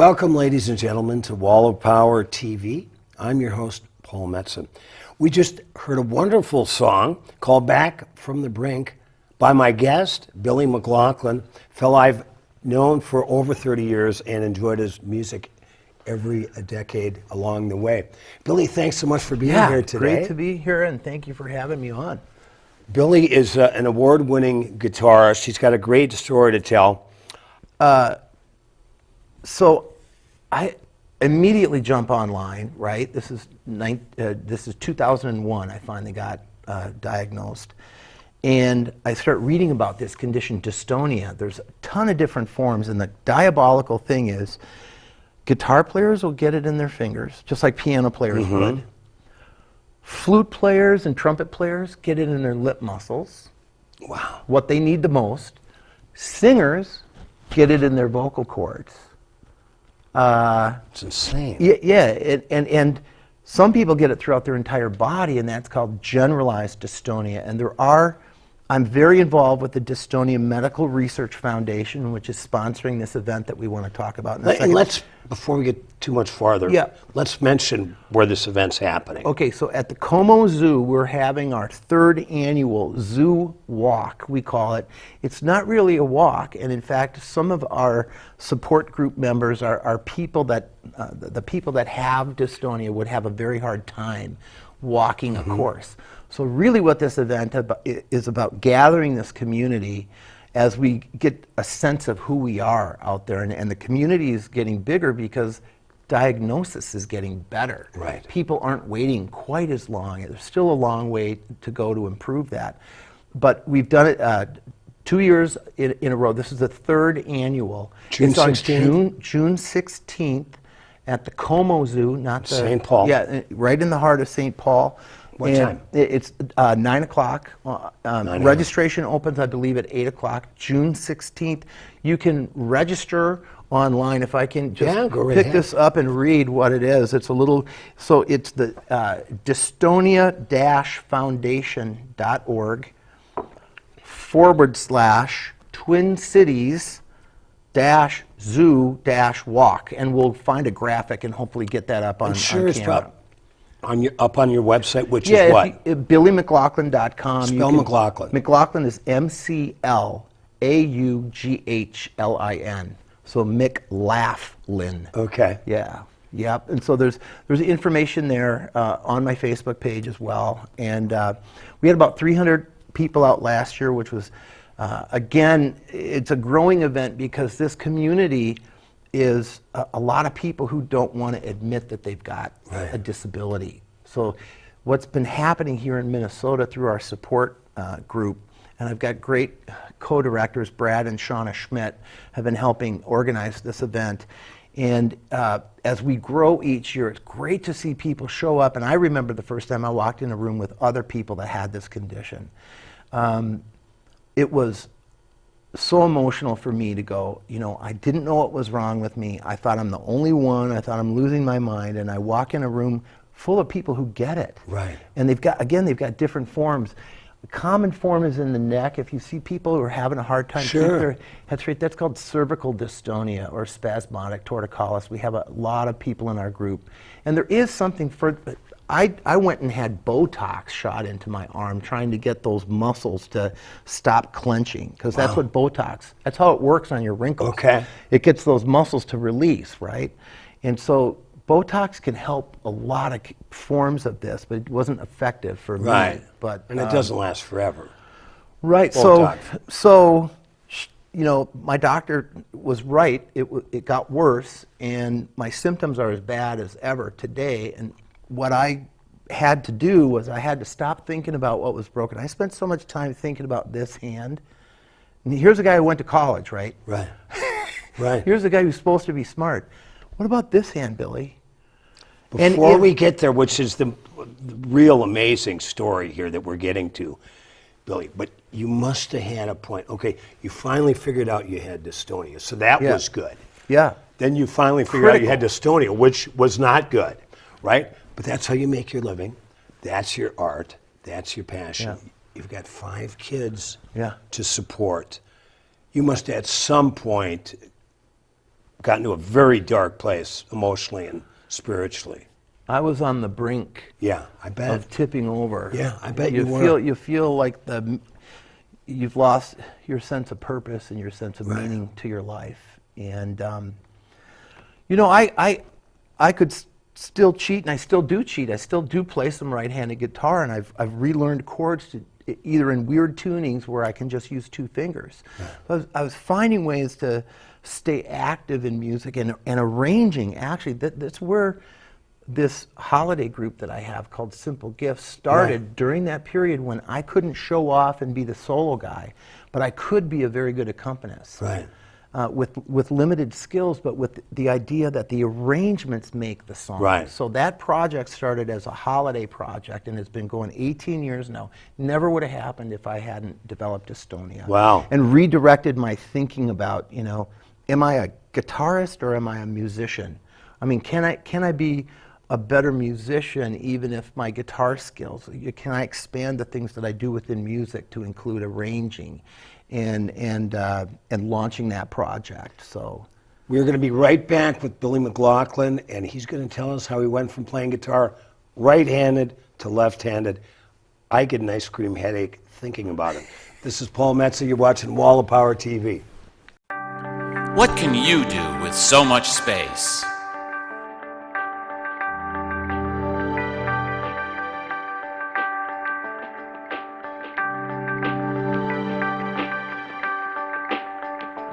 Welcome, ladies and gentlemen, to Wall of Power TV. I'm your host, Paul Metzen. We just heard a wonderful song called Back from the Brink by my guest, Billy McLaughlin, fellow I've known for over 30 years and enjoyed his music every decade along the way. Billy, thanks so much for being here today. Great to be here, and thank you for having me on. Billy is an award-winning guitarist. He's got a great story to tell. So I immediately jump online, right? This is 2001. I finally got diagnosed. And I start reading about this condition, dystonia. There's a ton of different forms, and the diabolical thing is guitar players will get it in their fingers, just like piano players would. Flute players and trumpet players get it in their lip muscles. Wow. What they need the most. Singers get it in their vocal cords. It's insane. And some people get it throughout their entire body, and that's called generalized dystonia. And I'm very involved with the Dystonia Medical Research Foundation, which is sponsoring this event that we want to talk about in a second. Let's, before we get too much farther, let's mention where this event's happening. Okay, so at the Como Zoo, we're having our third annual Zoo Walk, we call it. It's not really a walk, and in fact, some of our support group members are people that, the people that have dystonia would have a very hard time walking a course. So really what this event is about, gathering this community as we get a sense of who we are out there. And the community is getting bigger because diagnosis is getting better. Right. People aren't waiting quite as long. There's still a long way to go to improve that. But we've done it 2 years in a row. This is the third annual. June 16th? June 16th at the Como Zoo, not the... St. Paul. Yeah, right in the heart of St. Paul. What time? It's 9 o'clock. Registration opens, I believe, at 8 o'clock, June 16th. You can register online. If I can just pick this up and read what it is. It's a little, so it's the dystonia-foundation.org/Twin Cities-Zoo-Walk. And we'll find a graphic and hopefully get that up on camera. Up on your website, which is what? BillyMcLaughlin.com. Spell McLaughlin. McLaughlin is McLaughlin. So McLaughlin. Okay. Yeah. Yep. And so there's information there on my Facebook page as well. And we had about 300 people out last year, which was, again, it's a growing event because this community is a lot of people who don't want to admit that they've got a disability. So what's been happening here in Minnesota through our support group, and I've got great co-directors, Brad and Shauna Schmidt, have been helping organize this event. And as we grow each year, it's great to see people show up. And I remember the first time I walked in a room with other people that had this condition. It was so emotional for me to go, I didn't know what was wrong with me. I thought I'm the only one. I thought I'm losing my mind. And I walk in a room full of people who get it. Right. And they've got different forms. The common form is in the neck. If you see people who are having a hard time keeping their head straight, that's called cervical dystonia or spasmodic torticollis. We have a lot of people in our group. And there is something for... I went and had Botox shot into my arm trying to get those muscles to stop clenching, because that's what Botox, that's how it works on your wrinkles. Okay. It gets those muscles to release, right? And so Botox can help a lot of forms of this, but it wasn't effective for me. Right. But, and it doesn't last forever. Right. Botox. So, my doctor was right. It got worse, and my symptoms are as bad as ever today. And what I had to do was I had to stop thinking about what was broken. I spent so much time thinking about this hand. And here's a guy who went to college, right? Right. Right. Here's a guy who's supposed to be smart. What about this hand, Billy? Before we get there, which is the real amazing story here that we're getting to, Billy, but you must have had a point. Okay, you finally figured out you had dystonia, so that was good. Yeah. Then you finally figured out you had dystonia, which was not good, right? But that's how you make your living. That's your art. That's your passion. Yeah. You've got 5 kids to support. You must at some point gotten to a very dark place emotionally and spiritually. I was on the brink Yeah, I bet. of tipping over. Yeah, I bet you were. You feel like you've lost your sense of purpose and your sense of Right. meaning to your life. And you know, I could still cheat, and I still do cheat. I still do play some right-handed guitar, and I've relearned chords to either in weird tunings where I can just use two fingers. So I was finding ways to stay active in music and arranging. Actually, that's where this holiday group that I have called Simple Gifts started. Right. During that period when I couldn't show off and be the solo guy, but I could be a very good accompanist. Right. With limited skills, but with the idea that the arrangements make the song. Right. So that project started as a holiday project and has been going 18 years now. Never would have happened if I hadn't developed Dystonia. Wow. And redirected my thinking about, you know, am I a guitarist or am I a musician? I mean, can I be a better musician even if my guitar skills, can I expand the things that I do within music to include arranging and launching that project? So We're going to be right back with Billy McLaughlin, and he's going to tell us how he went from playing guitar right-handed to left-handed. I get an ice cream headache thinking about it. This is Paul Metsa. You're watching Wall of Power TV. What can you do with so much space?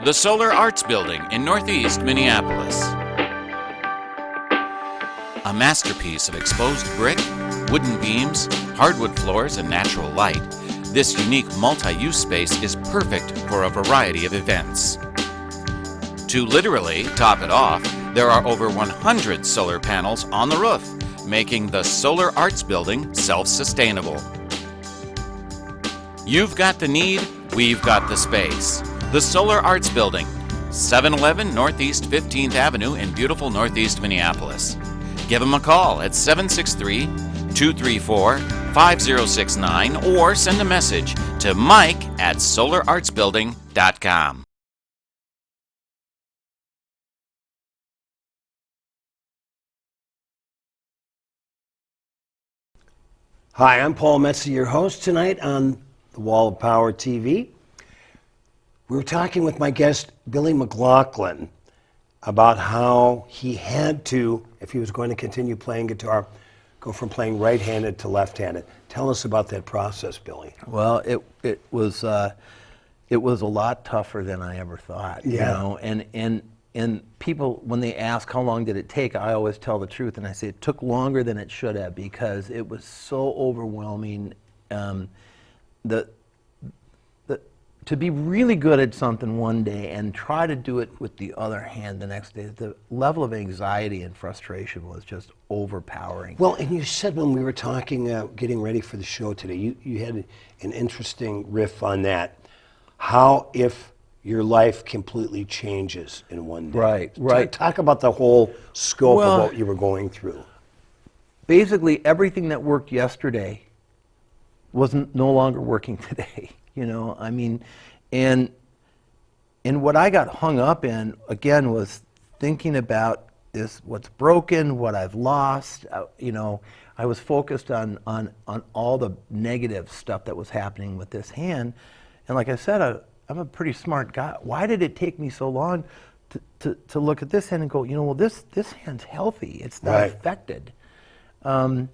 The Solar Arts Building in Northeast Minneapolis. A masterpiece of exposed brick, wooden beams, hardwood floors, and natural light, this unique multi-use space is perfect for a variety of events. To literally top it off, there are over 100 solar panels on the roof, making the Solar Arts Building self-sustainable. You've got the need, we've got the space. The Solar Arts Building, 711 Northeast 15th Avenue in beautiful Northeast Minneapolis. Give them a call at 763-234-5069 or send a message to mike@solarartsbuilding.com. Hi, I'm Paul Metsa, your host tonight on the Wall of Power TV. We were talking with my guest, Billy McLaughlin, about how he had to, if he was going to continue playing guitar, go from playing right-handed to left-handed. Tell us about that process, Billy. well, it was a lot tougher than I ever thought. You Yeah. know, and people, when they ask how long did it take, I always tell the truth, and I say it took longer than it should have because it was so overwhelming. To be really good at something one day and try to do it with the other hand the next day, the level of anxiety and frustration was just overpowering. Well, and you said when we were talking, getting ready for the show today, you had an interesting riff on that. How if your life completely changes in one day? Right. Talk about the whole scope Well, of what you were going through. Basically, everything that worked yesterday wasn't no longer working today. You know, I mean, and what I got hung up in again was thinking about this, what's broken, what I've lost. You know, I was focused on all the negative stuff that was happening with this hand, and like I said, I'm a pretty smart guy. Why did it take me so long to look at this hand and go, you know, well, this hand's healthy. It's not Right. affected. And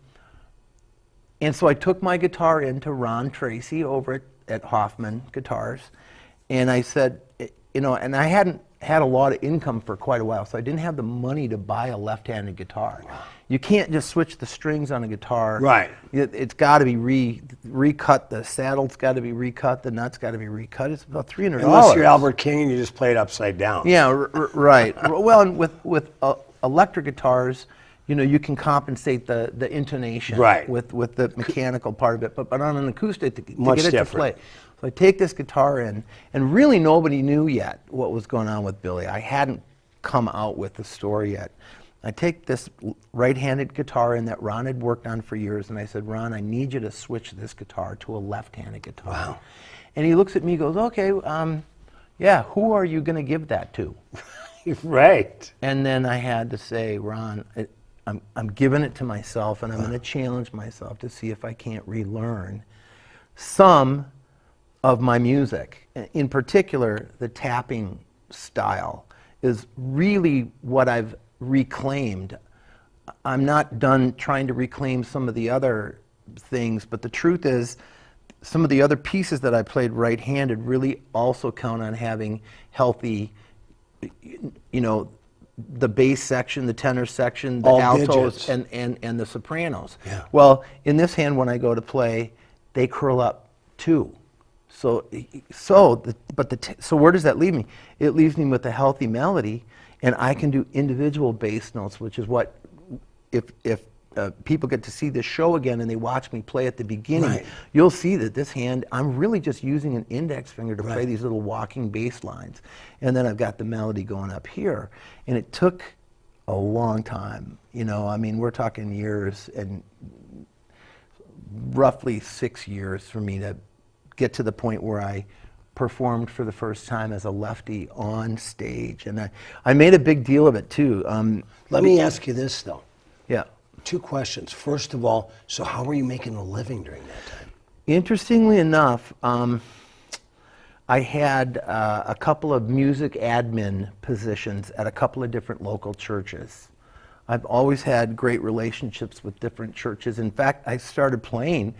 so I took my guitar into Ron Tracy over at Hoffman Guitars, and I said, you know, and I hadn't had a lot of income for quite a while, so I didn't have the money to buy a left-handed guitar. You can't just switch the strings on a guitar. Right. It's got to be recut. The saddle's got to be recut. The nuts got to be recut. It's about $300. Unless you're Albert King and you just play it upside down. Yeah, right. Well, and with electric guitars, you know, you can compensate the intonation Right. with the mechanical part of it, but on an acoustic, to Much get it different. to play. So I take this guitar in, and really nobody knew yet what was going on with Billy. I hadn't come out with the story yet. I take this right-handed guitar in that Ron had worked on for years, and I said, Ron, I need you to switch this guitar to a left-handed guitar. Wow. And he looks at me and goes, okay, yeah, who are you going to give that to? Right. And then I had to say, Ron, I'm giving it to myself, and I'm going to challenge myself to see if I can't relearn some of my music. In particular, the tapping style is really what I've reclaimed. I'm not done trying to reclaim some of the other things, but the truth is, some of the other pieces that I played right-handed really also count on having healthy, you know, the bass section, the tenor section, the All altos, digits. and the sopranos. Yeah. Well, in this hand, when I go to play, they curl up too. So where does that leave me? It leaves me with a healthy melody, and I can do individual bass notes, which is what, if people get to see this show again and they watch me play at the beginning, Right. you'll see that this hand, I'm really just using an index finger to play Right. these little walking bass lines. And then I've got the melody going up here. And it took a long time. You know, I mean, we're talking years, and roughly 6 years for me to get to the point where I performed for the first time as a lefty on stage. And I made a big deal of it too. Let me ask you this, though. Yeah. 2 questions. First of all, so how were you making a living during that time? Interestingly enough, I had a couple of music admin positions at a couple of different local churches. I've always had great relationships with different churches. In fact, I started playing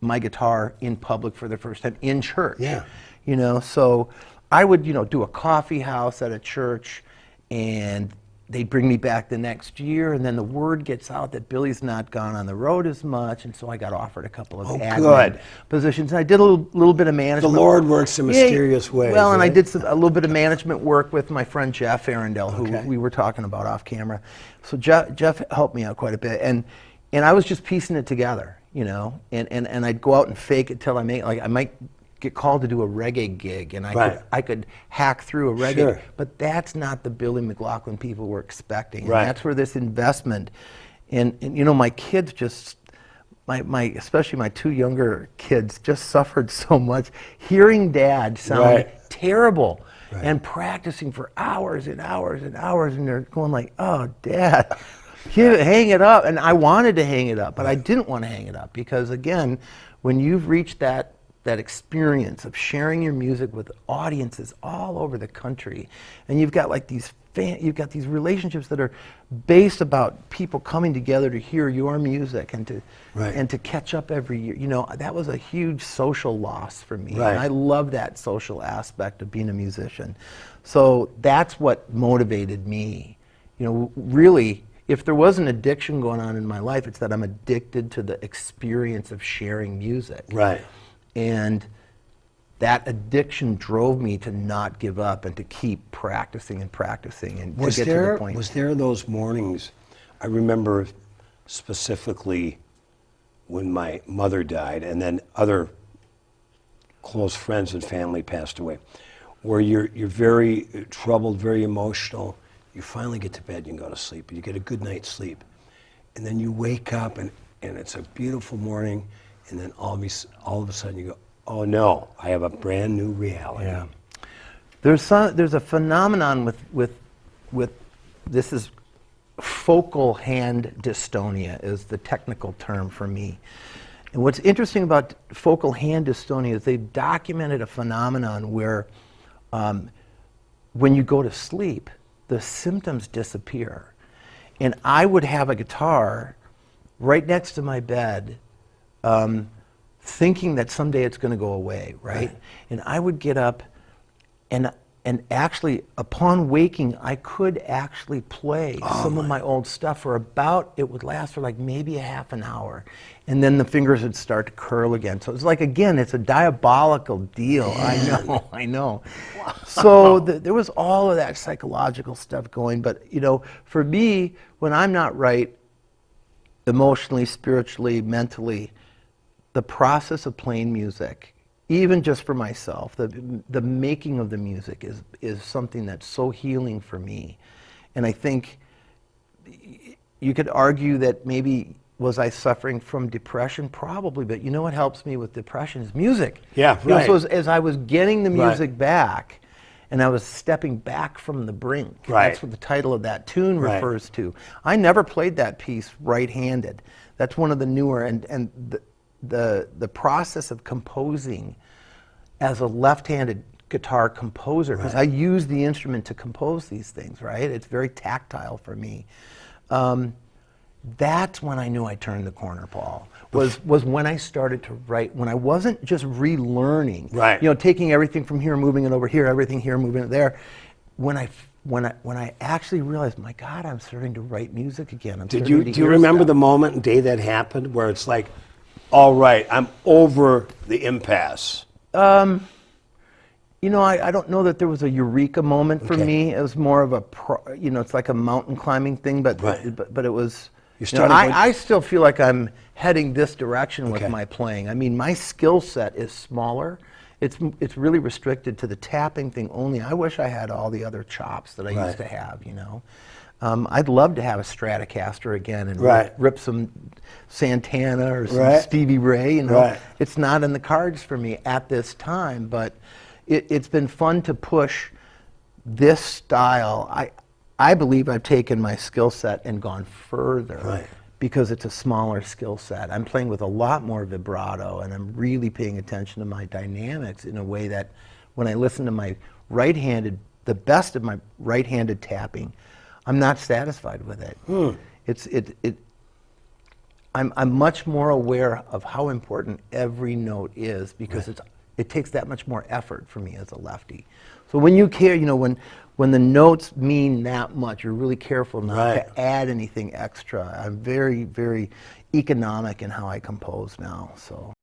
my guitar in public for the first time in church. Yeah. You know, so I would, you know, do a coffee house at a church, and they'd bring me back the next year, and then the word gets out that Billy's not gone on the road as much, and so I got offered a couple of admin good. positions. And I did a little bit of management. The Lord works in mysterious ways. Well, and I right? did a little bit of management work with my friend Jeff Arundel, who Okay. we were talking about off camera. So Jeff helped me out quite a bit, and I was just piecing it together, you know, and I'd go out and fake it till I make, like, I might get called to do a reggae gig, and I could hack through a reggae, Sure. but that's not the Billy McLaughlin people were expecting. Right. And that's where this investment, and you know, my kids just, especially my 2 younger kids just suffered so much hearing Dad sound Right. terrible. Right. And practicing for hours and hours and hours, and they're going like, "Oh, Dad, hang it up." And I wanted to hang it up, but I didn't want to hang it up, because again, when you've reached that experience of sharing your music with audiences all over the country, and you've got like these relationships that are based about people coming together to hear your music and to Right. and to catch up every year. You know, that was a huge social loss for me. Right. And I love that social aspect of being a musician. So that's what motivated me. You know, really, if there was an addiction going on in my life, it's that I'm addicted to the experience of sharing music. Right. And that addiction drove me to not give up and to keep practicing and practicing and to get to the point. Was there those mornings, I remember specifically when my mother died, and then other close friends and family passed away, where you're very troubled, very emotional. You finally get to bed, you can go to sleep, and you get a good night's sleep. And then you wake up, and it's a beautiful morning, and then all of a sudden you go, oh no, I have a brand new reality. Yeah. There's a phenomenon with this is focal hand dystonia is the technical term for me. And what's interesting about focal hand dystonia is they've documented a phenomenon where when you go to sleep, the symptoms disappear. And I would have a guitar right next to my bed, thinking that someday it's going to go away, right? And I would get up, and actually, upon waking, I could actually play some of my old stuff for about, it would last for like maybe a half an hour. And then the fingers would start to curl again. So it's like, again, it's a diabolical deal. Man. I know. Wow. So there was all of that psychological stuff going. But, you know, for me, when I'm not right, emotionally, spiritually, mentally, the process of playing music, even just for myself, the making of the music is something that's so healing for me. And I think you could argue that maybe was I suffering from depression? Probably, but you know what helps me with depression is music. Yeah, You know, right. so as I was getting the music back, and I was stepping back from the brink. Right. That's what the title of that tune Right. refers to. I never played that piece right-handed. That's one of the newer, and the process of composing as a left-handed guitar composer, because I use the instrument to compose these things, right? It's very tactile for me. That's when I knew I turned the corner, Paul. Was when I started to write, when I wasn't just relearning, Right. you know, taking everything from here, moving it over here, everything here, moving it there. When I actually realized, my God, I'm starting to write music again. Do you remember the moment and day that happened where it's like, all right, I'm over the impasse? You know, I don't know that there was a eureka moment for Okay. me. It was more of a, you know, it's like a mountain climbing thing, but Right. but it was. You're You know, starting I still feel like I'm heading this direction with Okay. my playing. I mean, my skill set is smaller. It's really restricted to the tapping thing only. I wish I had all the other chops that I Right. used to have. You know, I'd love to have a Stratocaster again and Right. rip some Santana or some Right. Stevie Ray. You know, Right. it's not in the cards for me at this time, but it's been fun to push this style. I believe I've taken my skill set and gone further Right. because it's a smaller skill set. I'm playing with a lot more vibrato, and I'm really paying attention to my dynamics in a way that when I listen to my right-handed, the best of my right-handed tapping, I'm not satisfied with it. I'm much more aware of how important every note is because it takes that much more effort for me as a lefty. So when you care, you know, when the notes mean that much, you're really careful not Right. to add anything extra. I'm very, very economic in how I compose now. So.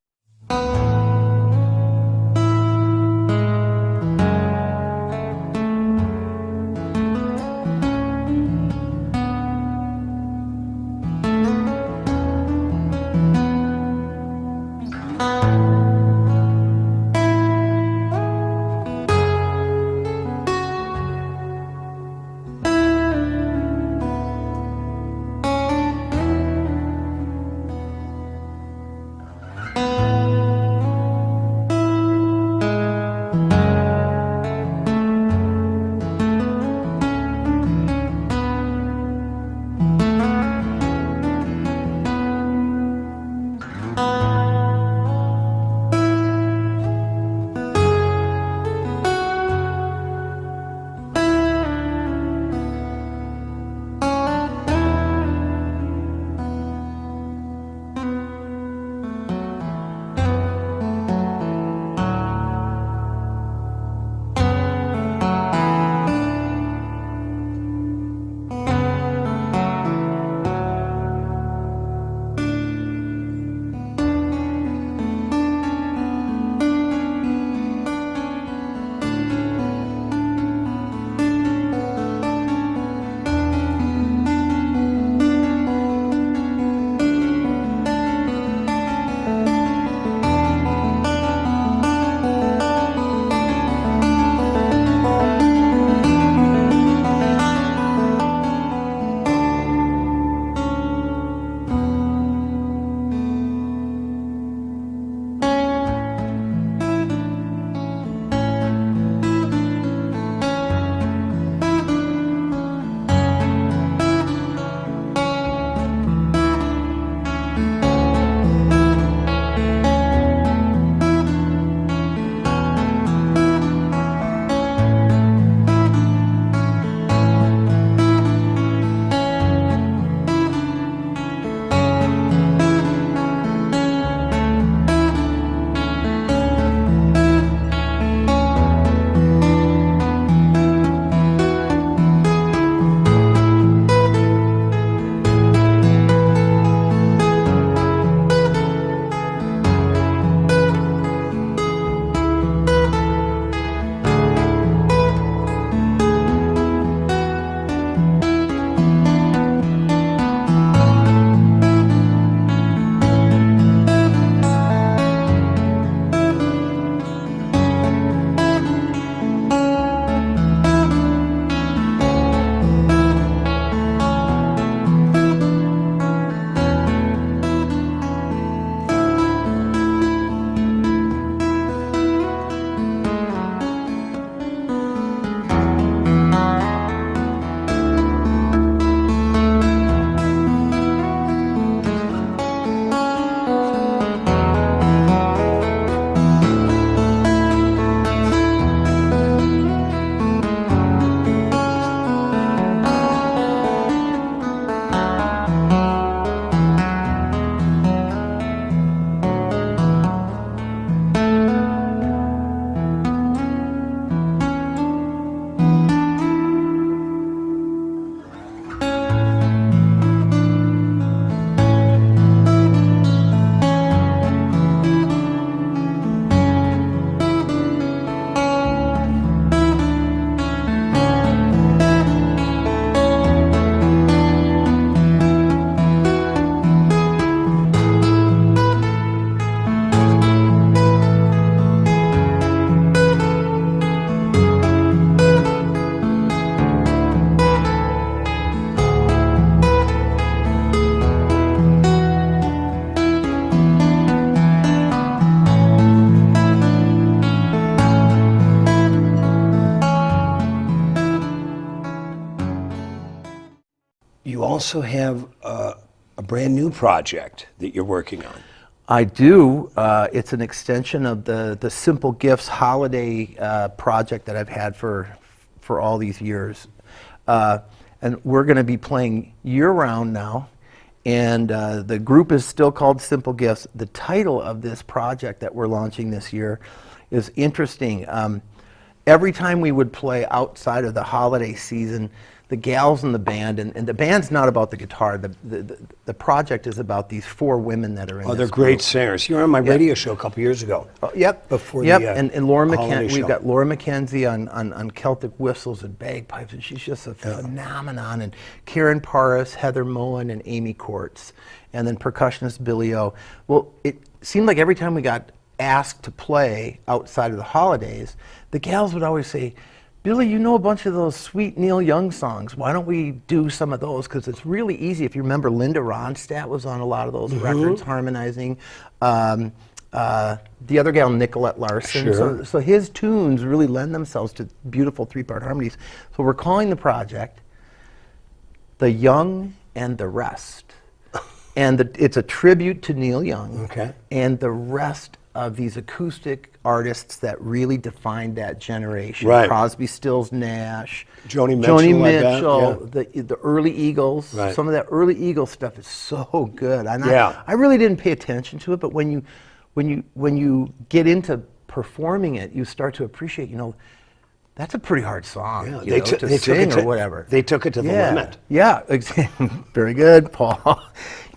you also have a brand new project that you're working on. I do. It's an extension of the Simple Gifts holiday project that I've had for all these years. And we're going to be playing year-round now. And the group is still called Simple Gifts. The title of this project that we're launching this year is interesting. Every time we would play outside of the holiday season, the gals in the band, and the band's not about the guitar, the project is about these 4 women that are in this They're great group. singers. You were on my radio show a couple years ago. Yep. Before yep. the and Laura holiday we've show. got Laura McKenzie on Celtic whistles and bagpipes, and she's just a phenomenon. And Karen Paris, Heather Moen, and Amy Quartz, and then percussionist Billy O. Well, it seemed like every time we got asked to play outside of the holidays, the gals would always say, Billy, you know a bunch of those sweet Neil Young songs. Why don't we do some of those? Because it's really easy. If you remember, Linda Ronstadt was on a lot of those records, harmonizing. The other gal, Nicolette Larson. Sure. So his tunes really lend themselves to beautiful 3-part harmonies. So we're calling the project The Young and the Rest. And it's a tribute to Neil Young and the rest of these acoustic artists that really defined that generation. Right. Crosby, Stills, Nash, Joni Mitchell, I bet, the early Eagles. Right. Some of that early Eagles stuff is so good. And Yeah. I really didn't pay attention to it, but when you get into performing it, you start to appreciate, that's a pretty hard song, They to took sing it to, or whatever. They took it to the limit. Yeah, exactly. Very good, Paul.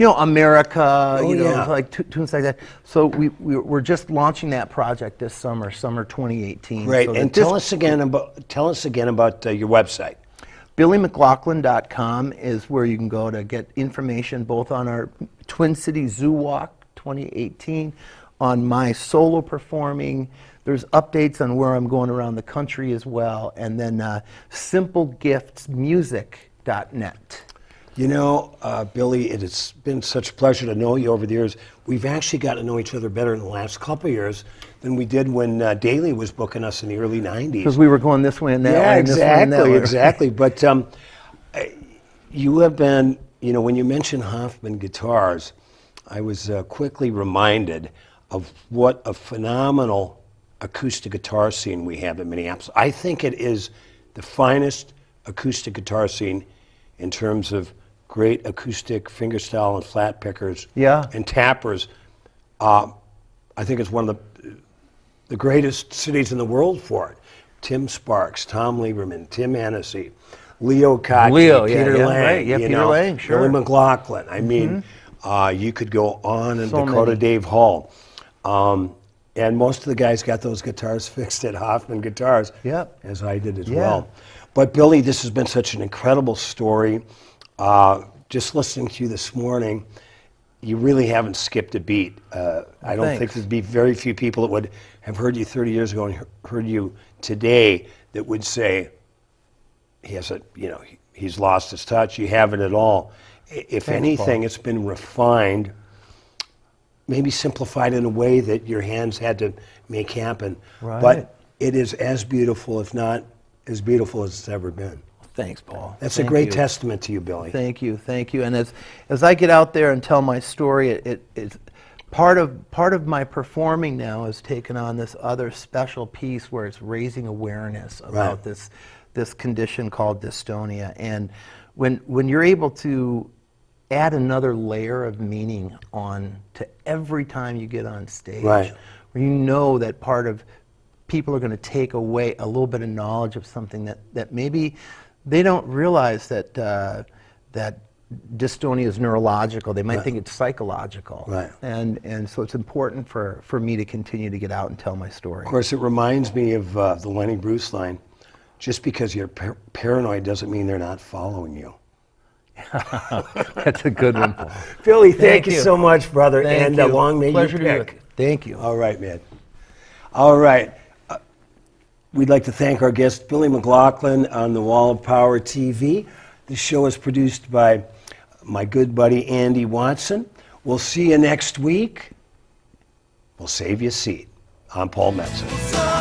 America, like tunes like that. So we're just launching that project this summer 2018. Great. So And tell us again about your website. BillyMcLaughlin.com is where you can go to get information both on our Twin Cities Zoo Walk 2018, on my solo performing. There's updates on where I'm going around the country as well, and then simplegiftsmusic.net. Billy, it has been such a pleasure to know you over the years. We've actually got to know each other better in the last couple of years than we did when Daly was booking us in the early 90s. Because we were going this way and that way and this way and that way. Exactly. But you have been, when you mentioned Hoffman guitars, I was quickly reminded of what a phenomenal acoustic guitar scene we have in Minneapolis. I think it is the finest acoustic guitar scene in terms of great acoustic fingerstyle and flat pickers and tappers. I think it's one of the greatest cities in the world for it. Tim Sparks, Tom Lieberman, Tim Hennessy, Leo Kottke, Peter Lang, right. Peter Lang, sure. Billy McLaughlin. I mean, you could go on, and Dakota Dave Hall. And most of the guys got those guitars fixed at Hoffman Guitars, as I did as well. But Billy, this has been such an incredible story. Just listening to you this morning, you really haven't skipped a beat. I don't think there'd be very few people that would have heard you 30 years ago and heard you today that would say he's lost his touch. You haven't at all. If anything, it's been refined, maybe simplified in a way that your hands had to make happen. Right. But it is as beautiful, if not as beautiful as it's ever been. Thanks, Paul. That's a great testament to you, Billy. Thank you. And as I get out there and tell my story, it's part of my performing now has taken on this other special piece where it's raising awareness about this condition called dystonia. And when you're able to add another layer of meaning on to every time you get on stage, where that part of people are going to take away a little bit of knowledge of something that maybe they don't realize that dystonia is neurological. They might think it's psychological. And so it's important for me to continue to get out and tell my story. Of course, it reminds me of the Lenny Bruce line, just because you're paranoid doesn't mean they're not following you. That's a good one, Paul. Billy, thank you so much, brother. Thank and you. long may Pleasure you to be pick. with you. Thank you. All right, man. All right. We'd like to thank our guest, Billy McLaughlin, on the Wall of Power TV. This show is produced by my good buddy, Andy Watson. We'll see you next week. We'll save you a seat. I'm Paul Metzen.